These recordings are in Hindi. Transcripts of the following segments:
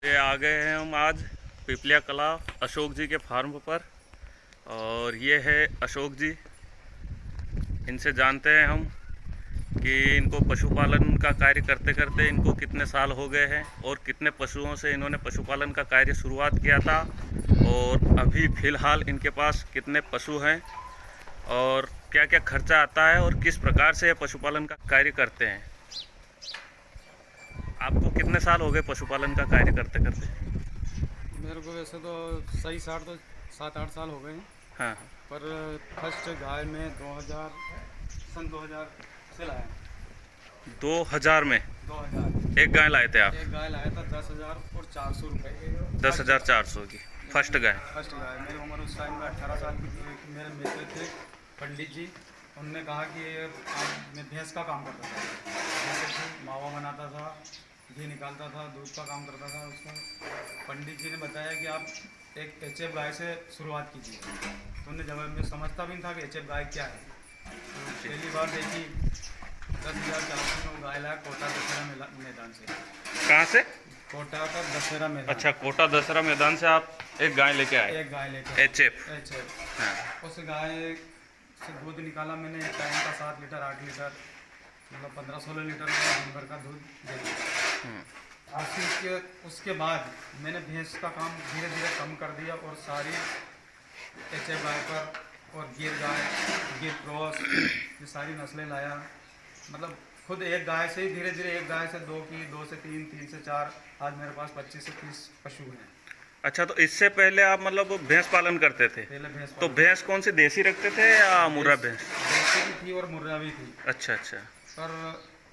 ये आ गए हैं हम आज पिपलिया कला अशोक जी के फार्म पर। और ये है अशोक जी। इनसे जानते हैं हम कि इनको पशुपालन का कार्य करते करते इनको कितने साल हो गए हैं और कितने पशुओं से इन्होंने पशुपालन का कार्य शुरुआत किया था और अभी फ़िलहाल इनके पास कितने पशु हैं और क्या क्या खर्चा आता है और किस प्रकार से ये पशुपालन का कार्य करते हैं। आपको कितने साल हो गए पशुपालन का कार्य करते करते? मेरे को वैसे तो सही 7-8 साल हो गए हैं। हाँ। पर फर्स्ट गाय में 2000 से लाया। 2000 में 2000 एक गाय लाए थे आप? एक गाय लाया था 10,400 रुपये। 10,400 की फर्स्ट गाय। फर्स्ट गाय मेरी उम्र उस टाइम में 18 साल की थी। मेरे मित्र थे पंडित जी, उनने कहा कि मैं भैंस का काम करता था, जैसे मावा बनाता था, घी निकालता था, दूध का काम करता था। उसको पंडित जी ने बताया कि आप एक एचएफ गाय से शुरुआत कीजिए। तो उन्हें जब मैं समझता भी नहीं था कि एचएफ गाय क्या है, तो पहली बार देखी 10,400 में वो गाय लाया कोटा दशहरा मैदान से। कहाँ से? कोटा का दशहरा मैदान। अच्छा, कोटा दशहरा मैदान से आप एक गाय लेके आए? एक गाय लेके एचएफ। हाँ। उस गाय से दूध निकाला मैंने। एक टाइम का 7 लीटर 8 लीटर मतलब 15-16 लीटर का दिन भर का दूध दे दिया। उसके बाद मैंने भैंस का काम धीरे धीरे कम कर दिया और सारी एचएफ गाय पर और गिर गाय, गिर क्रॉस, ये सारी नस्लें लाया। मतलब खुद एक गाय से ही धीरे धीरे एक गाय से 2 की, 2 से 3, 3 से 4, आज मेरे पास 25 से 30 पशु हैं। अच्छा, तो इससे पहले आप मतलब भैंस पालन करते थे? पहले भैंस तो भैंस कौन सी देसी रखते थे या मुर्रा भैंस? देसी भी थी और मुर्रा भी थी। अच्छा अच्छा। पर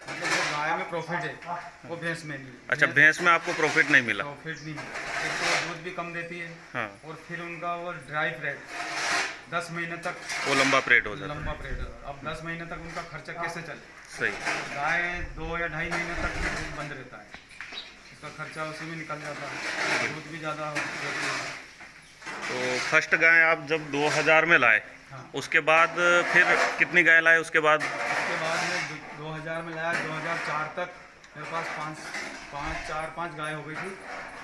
मतलब जो गाय में प्रॉफिट है वो भैंस में नहीं। अच्छा, भैंस में आपको प्रॉफिट नहीं मिला? प्रॉफिट नहीं मिला। एक तो दूध भी कम देती है। हाँ। और फिर उनका वो ड्राई पीरियड 10 महीने तक वो लंबा पीरियड हो जाता है। लंबा पीरियड। अब 10 महीने तक उनका खर्चा कैसे चले? सही। गाय 2 या 2.5 महीने तक दूध बंद रहता है, उसका खर्चा उसी में निकल जाता है, दूध भी ज़्यादा होती है। तो फर्स्ट गाय आप जब 2000 में लाए, हाँ। उसके बाद फिर कितनी गाय लाए उसके बाद? उसके बाद में 2000 में लाया। 2004 तक मेरे पास 4-5 गाय हो गई थी,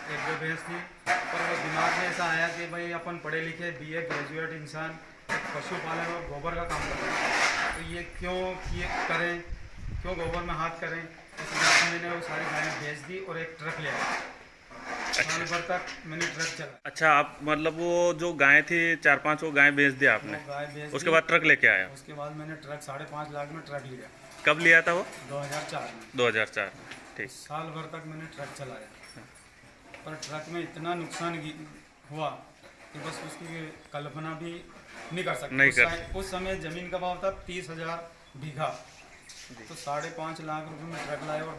1-2 भैंस थी। पर वो दिमाग में ऐसा आया कि भाई अपन पढ़े लिखे BA ग्रेजुएट इंसान पशुपालन और गोबर का काम करते हैं, तो ये करें, क्यों गोबर में हाथ करें। इस वजह से मैंने वो सारी गायें बेच दी और एक ट्रक ले आया। साल भर तक मैंने ट्रक चला। अच्छा, आप मतलब वो जो गाय थी 4-5 वो गाय बेच दिया आपने? गाय बेच उसके बाद ट्रक लेके आया? उसके बाद मैंने ट्रक 5.5 लाख में ट्रक लिया। कब लिया था वो? 2004 में। 2004 में। ठीक। साल भर तक मैंने ट्रक चलाया, पर ट्रक में इतना नुकसान हुआ कि बस उसकी कल्पना भी नहीं कर सकते। उस समय ज़मीन का भाव था 30,000 बीघा। तो 5.5 लाख रुपए में ट्रक लाए और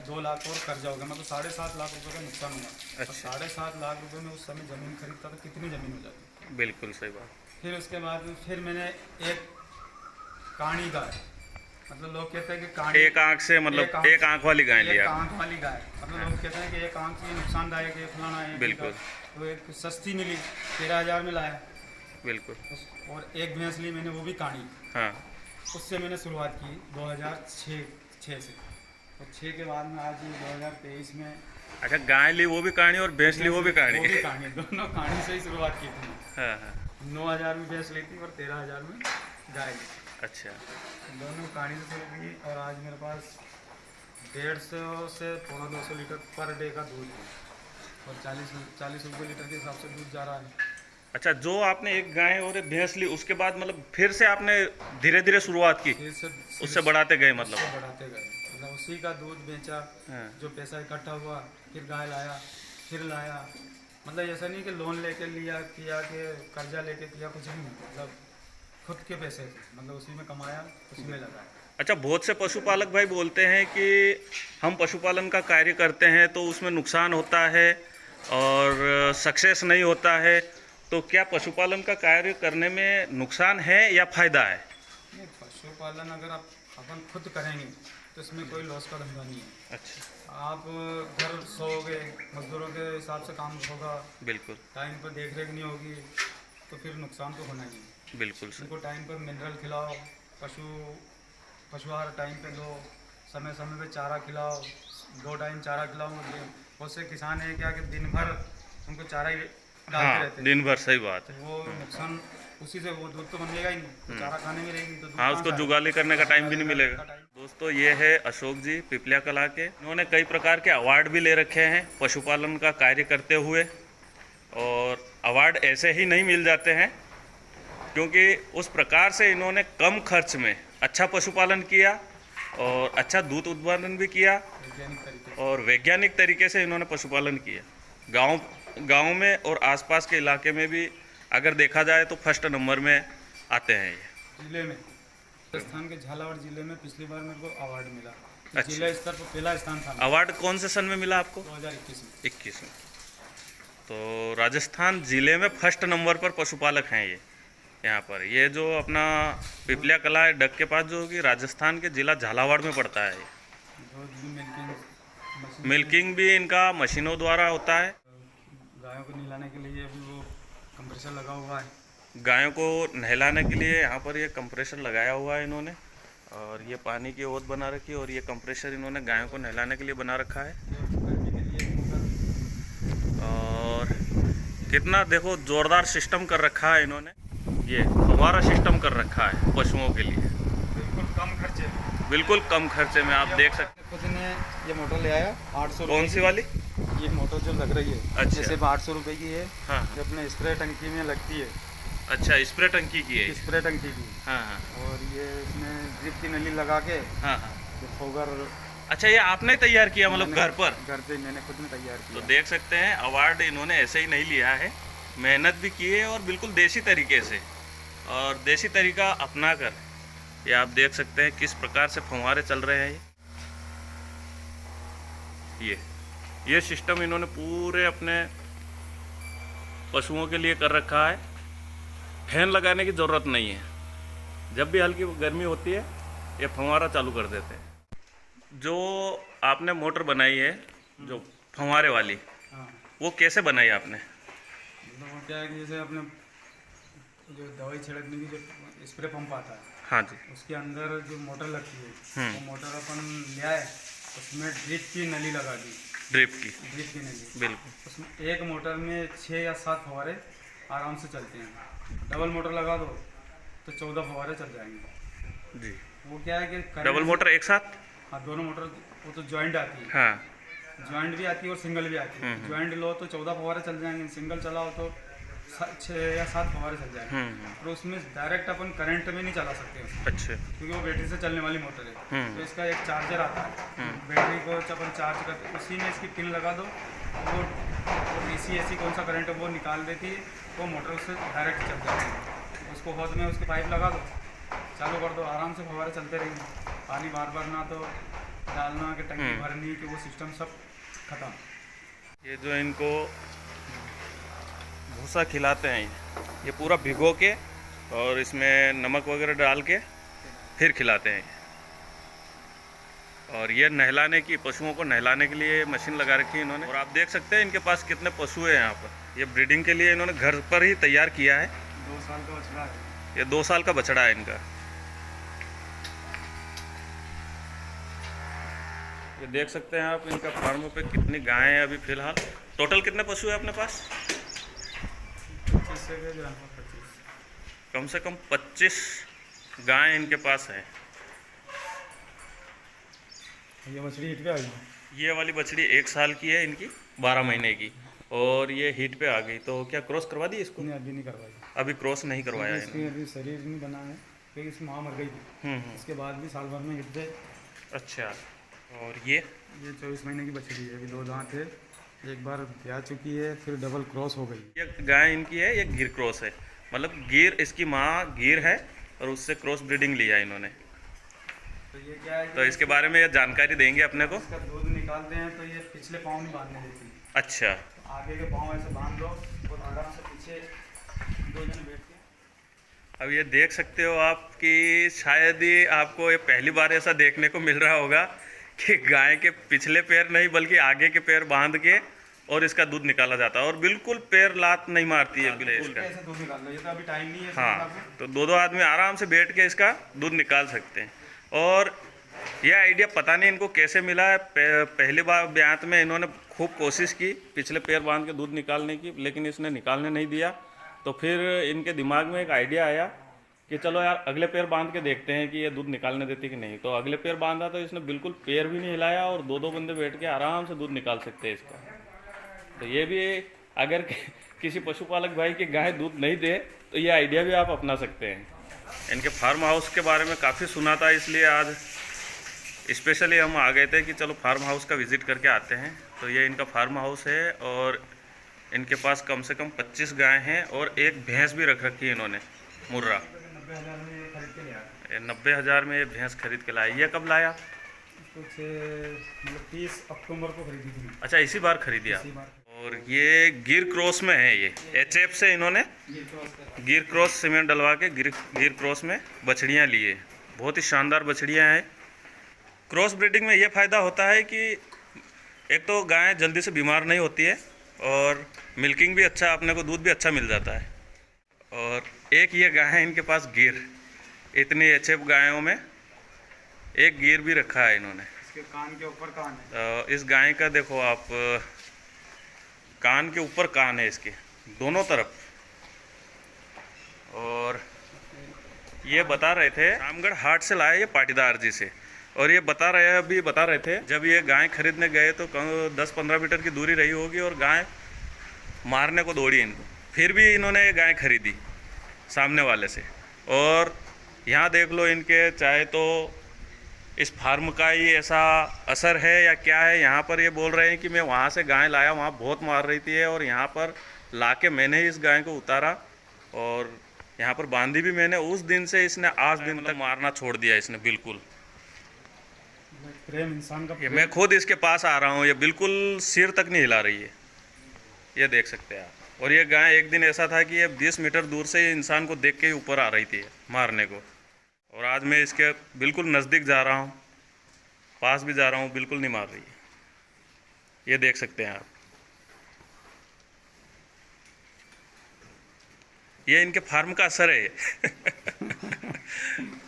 2 लाख और कर्जा हो गया, मतलब 7.5 लाख रुपए का नुकसान हुआ। अच्छा। 7.5 लाख रुपए में उस समय ज़मीन खरीदता तो कितनी ज़मीन हो जाती? बिल्कुल सही बात। फिर उसके बाद फिर मैंने एक काणी गाय, मतलब लोग कहते हैं कि काणी एक आंख से, मतलब एक आंख वाली गाय लिया? एक आंख वाली गाय, मतलब लोग कहते हैं कि एक आंख से नुकसानदायक है, फलाना है। बिल्कुल। तो एक सस्ती मिली, 13,000 में लाया। बिल्कुल। और एक भैंस ली मैंने, वो भी काणी। हाँ। उससे मैंने शुरुआत की 2006 से। और 6 के बाद में आज 2023 में। अच्छा, गाय ली वो भी कहानी और भैंस ली वो भी कहानी? दोनों कहानी से ही शुरुआत की थी। हाँ हाँ। 9,000 में भैंस ली थी और 13,000 में गाय ली। अच्छा। दोनों कहानी से शुरू की और आज मेरे पास 150 से 200 लीटर पर डे का दूध है और 40 रुपये लीटर के हिसाब से दूध जा रहा है। अच्छा, जो आपने एक गाय और एक भैंस ली उसके बाद मतलब फिर से आपने धीरे धीरे शुरुआत की? उससे बढ़ाते गए मतलब? बढ़ाते गए, मतलब उसी का दूध बेचा। हाँ। जो पैसा इकट्ठा हुआ फिर गाय लाया, फिर लाया। मतलब ऐसा नहीं कि लोन लेके लिया किया कि कर्जा लेके किया, कुछ नहीं। मतलब खुद के पैसे थे, मतलब उसी में कमाया, उसी में लगाया। अच्छा, बहुत से पशुपालक भाई बोलते हैं कि हम पशुपालन का कार्य करते हैं तो उसमें नुकसान होता है और सक्सेस नहीं होता है, तो क्या पशुपालन का कार्य करने में नुकसान है या फायदा है? नहीं, पशुपालन अगर अपन खुद करेंगे तो इसमें कोई लॉस का धंधा नहीं है। अच्छा। आप घर सोओगे, मजदूरों के हिसाब से काम होगा। बिल्कुल। टाइम पर देख रेख नहीं होगी तो फिर नुकसान तो होना ही है। बिल्कुल। उनको टाइम पर मिनरल खिलाओ, पशु आहार टाइम पे दो, समय समय पे चारा खिलाओ, 2 टाइम चारा खिलाओ, बहुत से किसान है क्या कि दिन भर उनको चारा ही डालते हाँ, रहते हैं, दिन भर, सही बात है। तो वो नुकसान उसी से, वो दूध तो बनेगा ही नहीं, तो चारा खाने में रहेगी तो दूध हाँ, कहाँ उसको से जुगाली करने का टाइम भी नहीं आएगा? मिलेगा। का टाइम। दोस्तों, ये है अशोक जी पिपलिया कला के। इन्होंने कई प्रकार के अवार्ड भी ले रखे हैं पशुपालन का कार्य करते हुए, और अवार्ड ऐसे ही नहीं मिल जाते हैं, क्योंकि उस प्रकार से इन्होंने कम खर्च में अच्छा पशुपालन किया और अच्छा दूध उत्पादन भी किया, वैज्ञानिक तरीके और वैज्ञानिक तरीके से इन्होंने पशुपालन किया। गांव में और आसपास के इलाके में भी अगर देखा जाए तो फर्स्ट नंबर में आते हैं ये। से जिले में, राजस्थान के झालावाड़ जिले में पिछली बार मेरे को अवार्ड मिला, अच्छा। जिला स्तर पर पहला स्थान था अवार्ड कौन से सन में मिला आपको? 2021 में। 21 में। तो राजस्थान जिले में फर्स्ट नंबर पर पशुपालक हैं ये। यहाँ पर ये जो अपना पिपलिया कला है डग के पास, जो कि राजस्थान के जिला झालावाड़ में पड़ता है ये। मिल्किंग भी इनका मशीनों द्वारा होता है। गायों को नहलाने के लिए अभी वो कंप्रेसर लगा हुआ है। गायों को नहलाने के लिए यहाँ पर ये कंप्रेसर लगाया हुआ है इन्होंने, और ये पानी की ओत बना रखी है, और ये कंप्रेसर इन्होंने गायों को नहलाने के लिए बना रखा है। और कितना देखो जोरदार सिस्टम कर रखा है इन्होंने, ये फव्वारा सिस्टम कर रखा है पशुओं के लिए, बिल्कुल कम खर्चे में। बिल्कुल कम खर्चे में। आप देख सकते हैं। खुद ने ये मोटर ले आया 800। कौन सी वाली? ये मोटर जो लग रही है, अच्छा। ये सिर्फ 800 रुपये की है। हाँ ये अपने स्प्रे टंकी में लगती है। अच्छा, स्प्रे टंकी की है। स्प्रे टंकी की। हाँ हाँ और ये इसमें ड्रिप की नली लगा के हाँ हाँ। ये फोगर अच्छा, ये आपने तैयार किया, मतलब घर पर? घर पे मैंने खुद ने तैयार तो किया। देख सकते हैं, अवार्ड इन्होंने ऐसे ही नहीं लिया है, मेहनत भी की है, और बिल्कुल देसी तरीके से, और देसी तरीका अपना कर ये आप देख सकते हैं किस प्रकार से फव्वारे चल रहे हैं। ये सिस्टम इन्होंने पूरे अपने पशुओं के लिए कर रखा है। फैन लगाने की ज़रूरत नहीं है, जब भी हल्की गर्मी होती है ये फव्वारा चालू कर देते हैं। जो आपने मोटर बनाई है, जो फव्वारे वाली, हाँ, वो कैसे बनाई आपने? मतलब वो क्या है कि जैसे अपने जो दवाई छिड़कने की जो स्प्रे पंप आता है, हाँ जी। उसके अंदर जो मोटर लगती है, वो मोटर अपन ले आए, उसमें ड्रिप की नली लगा दी। ड्रिप की नली, बिल्कुल। उसमें एक मोटर में 6 या 7 फव्वारे आराम से चलते हैं। डबल मोटर लगा दो तो 14 फव्वारे चल जाएंगे जी। वो क्या है कि डबल मोटर एक साथ? हाँ, दोनों मोटर, वो तो जॉइंट आती है। हाँ। जॉइंट भी आती है और सिंगल भी आती है। जॉइंट लो तो 14 फव्वारे चल जाएंगे, सिंगल चलाओ तो 6 या 7 फव्वारे चल जाएंगे। और उसमें डायरेक्ट अपन करंट में नहीं चला सकते उसको, अच्छे। क्योंकि वो बैटरी से चलने वाली मोटर है। तो इसका एक चार्जर आता है, बैटरी को जब अपन चार्ज करते उसी में इसकी पिन लगा दो, वो डीसी एसी कौन सा करंट है वो निकाल देती है, वो मोटर उससे डायरेक्ट चल जाती है। उसको हौद में उसके पाइप लगा दो, चालू कर दो, आराम से फव्वारे चलते रहेंगे। पानी बार बार ना तो डालना कि टंकी भरनी, कि वो सिस्टम सब खत्म। ये जो इनको भूसा खिलाते हैं, ये पूरा भिगो के और इसमें नमक वगैरह डाल के फिर खिलाते हैं। और ये नहलाने की, पशुओं को नहलाने के लिए मशीन लगा रखी है इन्होंने। और आप देख सकते हैं इनके पास कितने पशु हैं यहाँ पर। ये ब्रीडिंग के लिए इन्होंने घर पर ही तैयार किया है। 2 साल का बछड़ा है। ये 2 साल का बछड़ा है इनका। ये देख सकते हैं आप इनका फार्म पे कितनी गायें हैं अभी फिलहाल। टोटल कितने पशु हैं अपने पास? 25 से भी ज़्यादा, 25। कम से कम 25 गायें इनके पास है। ये मछली हिट पे आ गई। ये वाली बछड़ी 1 साल की है इनकी, 12 महीने की, और ये हीट पे आ गई। तो क्या क्रॉस करवा दी इसको? नहीं, अभी नहीं करवाई। अभी क्रॉस नहीं करवाया इसकी है। अभी शरीर नहीं बना है, क्योंकि इसकी माँ मर गई थी। इसके बाद भी साल भर में हिट पे। अच्छा। और ये 24 महीने की बछड़ी है, अभी 2 दांत है, एक बार ब्याह चुकी है, फिर डबल क्रॉस हो गई। ये गाय इनकी है, ये गिर क्रॉस है, मतलब गिर, इसकी माँ गिर है और उससे क्रॉस ब्रीडिंग लिया इन्होंने। तो ये क्या है, तो इसके बारे में ये जानकारी देंगे अपने को। इसका दूध निकालते हैं तो ये पिछले पाँव नहीं बांधने देती। अच्छा। तो आगे के पाँव ऐसे बांध दो और आराम से पीछे 2 जन बैठ के। अब ये देख सकते हो आप कि शायद ही आपको ये पहली बार ऐसा देखने को मिल रहा होगा कि गाय के पिछले पैर नहीं बल्कि आगे के पैर बांध के और इसका दूध निकाला जाता है, और बिल्कुल पैर लात नहीं मारती है इसका। ऐसे दूध निकाल लो, ये तो अभी टाइम नहीं है। हाँ, तो 2 आदमी आराम से बैठ के इसका दूध निकाल सकते हैं। और यह आइडिया पता नहीं इनको कैसे मिला है। पहली बार ब्यात में इन्होंने खूब कोशिश की पिछले पैर बांध के दूध निकालने की, लेकिन इसने निकालने नहीं दिया। तो फिर इनके दिमाग में एक आइडिया आया कि चलो यार अगले पैर बांध के देखते हैं कि ये दूध निकालने देती कि नहीं। तो अगले पैर बांधा तो इसने बिल्कुल पैर भी नहीं हिलाया और दो बंदे बैठ के आराम से दूध निकाल सकते हैं इसका। तो ये भी अगर किसी पशुपालक भाई की गाय दूध नहीं दे तो ये आइडिया भी आप अपना सकते हैं। इनके फार्म हाउस के बारे में काफ़ी सुना था, इसलिए आज स्पेशली हम आ गए थे कि चलो फार्म हाउस का विज़िट करके आते हैं। तो ये इनका फार्म हाउस है और इनके पास कम से कम 25 गाय हैं और एक भैंस भी रख रखी है इन्होंने, मुर्रा। 90,000 में ये भैंस खरीद के लाया। ये कब लाया? कुछ मतलब 30 अक्टूबर को खरीदी थी। अच्छा, इसी बार खरीदी आप। और ये गिर क्रॉस में है, ये HF से इन्होंने गिर क्रॉस सीमेंट डलवा के गिर क्रॉस में बछड़ियाँ लिए। बहुत ही शानदार बछड़ियाँ हैं। क्रॉस ब्रीडिंग में ये फ़ायदा होता है कि एक तो गाय जल्दी से बीमार नहीं होती है और मिल्किंग भी अच्छा, अपने को दूध भी अच्छा मिल जाता है। और एक ये गाय है इनके पास गिर, इतनी HF गायों में एक गिर भी रखा है इन्होंने। इसके कान के ऊपर कान है। इस गाय का देखो आप, कान के ऊपर कान है इसके दोनों तरफ। और ये बता रहे थे रामगढ़ हाट से लाया ये पाटीदार जी से। और ये बता रहे थे जब ये गाय खरीदने गए तो 10-15 मीटर की दूरी रही होगी और गाय मारने को दौड़ी इनको, फिर भी इन्होंने ये गाय खरीदी सामने वाले से। और यहाँ देख लो इनके, चाहे तो इस फार्म का ही ऐसा असर है या क्या है, यहाँ पर ये बोल रहे हैं कि मैं वहाँ से गाय लाया, वहाँ बहुत मार रही थी और यहाँ पर लाके मैंने ही इस गाय को उतारा और यहाँ पर बांधी भी मैंने। उस दिन से इसने आज दिन तक मारना छोड़ दिया इसने बिल्कुल। प्रेम इंसान का। मैं खुद इसके पास आ रहा हूँ, ये बिल्कुल सिर तक नहीं हिला रही है, ये देख सकते हैं आप। और ये गाय एक दिन ऐसा था कि ये 20 मीटर दूर से इंसान को देख के ही ऊपर आ रही थी मारने को। और आज मैं इसके बिल्कुल नज़दीक जा रहा हूँ, पास भी जा रहा हूँ, बिल्कुल नहीं मार रही है, ये देख सकते हैं आप। ये इनके फार्म का असर है।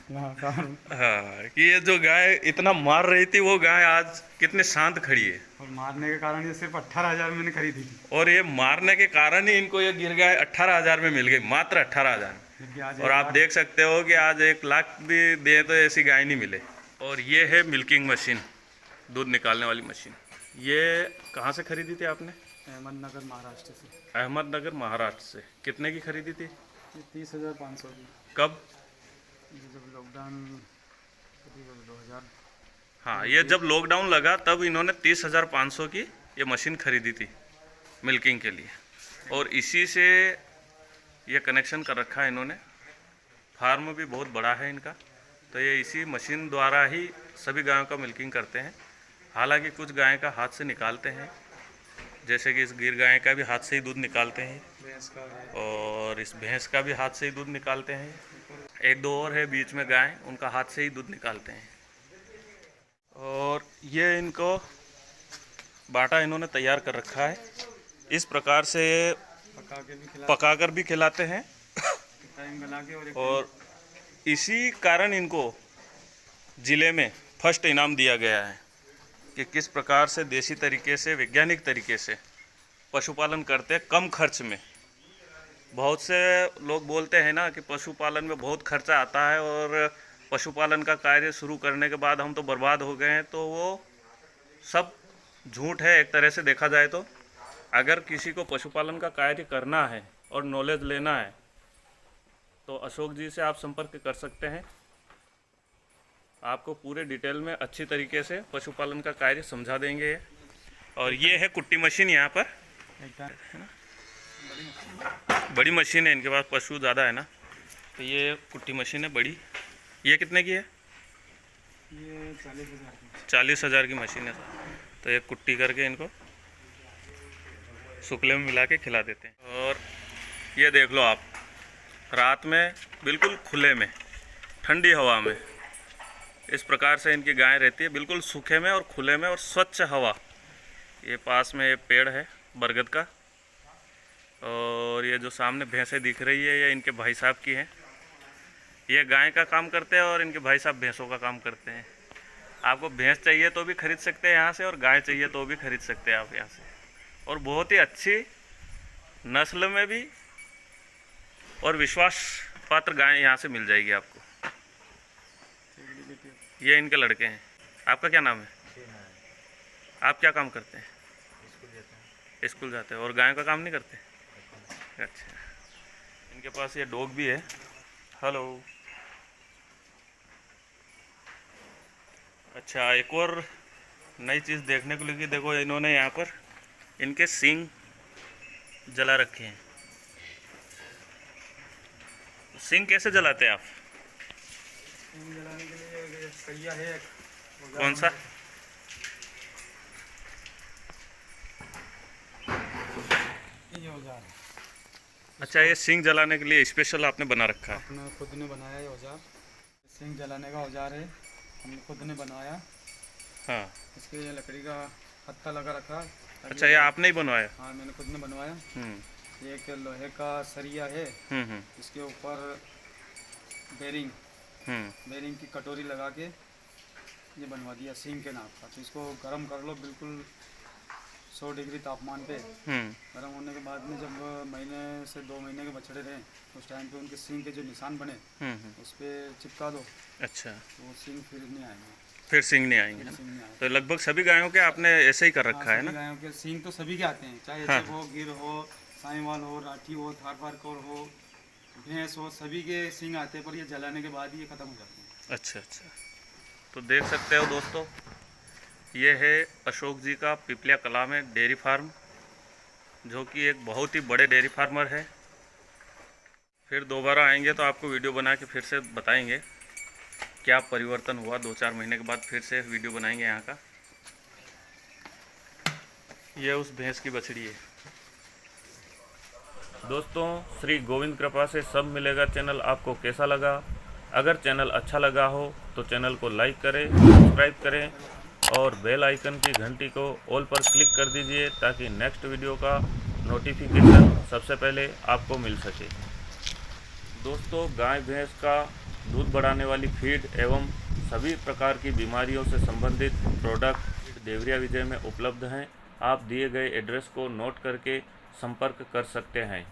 हाँ, कि ये जो गाय इतना मार रही थी वो गाय आज कितने शांत खड़ी है। और मारने के कारण ये सिर्फ 18,000 मैंने खरीदी थी। और ये मारने के कारण ही इनको ये गिर गाय 18,000 में मिल गई, मात्र 18,000। और आप देख सकते हो कि आज 1 लाख भी दे तो ऐसी गाय नहीं मिले। और ये है मिल्किंग मशीन, दूध निकालने वाली मशीन। ये कहाँ से खरीदी थी आपने? अहमदनगर महाराष्ट्र से। अहमदनगर महाराष्ट्र से। कितने की खरीदी थी? 30,500 की। कब? जब लॉकडाउन 2000। हाँ, ये जब लॉकडाउन लगा तब इन्होंने 30,500 की ये मशीन खरीदी थी मिल्किंग के लिए। और इसी से ये कनेक्शन कर रखा है इन्होंने। फार्म भी बहुत बड़ा है इनका, तो ये इसी मशीन द्वारा ही सभी गायों का मिल्किंग करते हैं। हालांकि कुछ गाय का हाथ से निकालते हैं, जैसे कि इस गिर गाय का भी हाथ से ही दूध निकालते हैं भैंस का है। और इस भैंस का भी हाथ से ही दूध निकालते हैं। 1-2 और है बीच में गाय, उनका हाथ से ही दूध निकालते हैं। और ये इनको बाटा इन्होंने तैयार कर रखा है, इस प्रकार से पकाकर भी खिलाते हैं। और इसी कारण इनको ज़िले में फर्स्ट इनाम दिया गया है कि किस प्रकार से देसी तरीके से, वैज्ञानिक तरीके से पशुपालन करते हैं कम खर्च में। बहुत से लोग बोलते हैं ना कि पशुपालन में बहुत खर्चा आता है और पशुपालन का कार्य शुरू करने के बाद हम तो बर्बाद हो गए हैं, तो वो सब झूठ है एक तरह से देखा जाए तो। अगर किसी को पशुपालन का कार्य करना है और नॉलेज लेना है तो अशोक जी से आप संपर्क कर सकते हैं। आपको पूरे डिटेल में अच्छी तरीके से पशुपालन का कार्य समझा देंगे। और ये है कुट्टी मशीन, यहाँ पर बड़ी मशीन है इनके पास, पशु ज़्यादा है ना, तो ये कुट्टी मशीन है बड़ी। ये कितने की है? ये 40,000 की। 40,000 की मशीन है। तो ये कुट्टी करके इनको सुखले में मिला के खिला देते हैं। और ये देख लो आप, रात में बिल्कुल खुले में, ठंडी हवा में इस प्रकार से इनकी गाय रहती है, बिल्कुल सूखे में और खुले में और स्वच्छ हवा। ये पास में ये पेड़ है बरगद का। और ये जो सामने भैंसें दिख रही है ये इनके भाई साहब की हैं। ये गाय का काम करते हैं और इनके भाई साहब भैंसों का काम करते हैं। आपको भैंस चाहिए तो भी खरीद सकते हैं यहाँ से, और गाय चाहिए तो भी खरीद सकते हैं आप यहाँ से। और बहुत ही अच्छी नस्ल में भी और विश्वास पात्र गाय यहाँ से मिल जाएगी आपको। ये इनके लड़के हैं। आपका क्या नाम है? आप क्या काम करते हैं? स्कूल जाते हैं। और गायों का काम नहीं करते? अच्छा। इनके पास ये डॉग भी है। हेलो। अच्छा, एक और नई चीज़ देखने को लगी। देखो, इन्होंने यहाँ पर इनके सींग जला रखे हैं। सींग कैसे जलाते हैं आप? सींग जलाने के लिए पहिया है एक। कौन सा? ये औजार। अच्छा, ये सींग जलाने के लिए स्पेशल आपने बना रखा है? अपने खुद ने बनाया है औजार। सींग जलाने का औजार है, हमने खुद ने बनाया। हाँ। इसके ये लकड़ी का हत्था लगा रखा है। अच्छा, ये आपने ही बनवाया? हाँ, मैंने खुद ने बनवाया। हम्म। ये एक लोहे का सरिया है। इसके ऊपर बेरिंग की कटोरी लगा के ये बनवा दिया सींग के नाप का। तो इसको गर्म कर लो बिल्कुल 100 डिग्री तापमान पे। गर्म होने के बाद में जब महीने से 2 महीने के बछड़े रहे उस टाइम पे उनके सींग के जो निशान बने उस पर चिपका दो। अच्छा। तो वो सींग फिर नहीं आएंगे। फिर सींग नहीं आएंगे ना? तो लगभग सभी गायों के आपने ऐसे ही कर रखा है ना? गायों के सींग तो सभी के आते हैं, चाहे एचएफ हो, गिर हो, साहिवाल हो, राठी हो, थारपारकोर हो, भैंस हो, सभी के सींग आते हैं। पर ये जलाने के बाद ही ये ख़त्म हो जाते हैं। अच्छा अच्छा। तो देख सकते हो दोस्तों, ये है अशोक जी का पिपलिया कला में डेयरी फार्म, जो कि एक बहुत ही बड़े डेयरी फार्मर है। फिर दोबारा आएंगे तो आपको वीडियो बना के फिर से बताएंगे क्या परिवर्तन हुआ। 2-4 महीने के बाद फिर से वीडियो बनाएंगे यहाँ का। ये उस भैंस की बछड़ी है। दोस्तों, श्री गोविंद कृपा से सब मिलेगा चैनल आपको कैसा लगा? अगर चैनल अच्छा लगा हो तो चैनल को लाइक करें, सब्सक्राइब करें और बेल आइकन की घंटी को ऑल पर क्लिक कर दीजिए ताकि नेक्स्ट वीडियो का नोटिफिकेशन सबसे पहले आपको मिल सके। दोस्तों, गाय भैंस का दूध बढ़ाने वाली फीड एवं सभी प्रकार की बीमारियों से संबंधित प्रोडक्ट देवरिया विजय में उपलब्ध हैं। आप दिए गए एड्रेस को नोट करके संपर्क कर सकते हैं।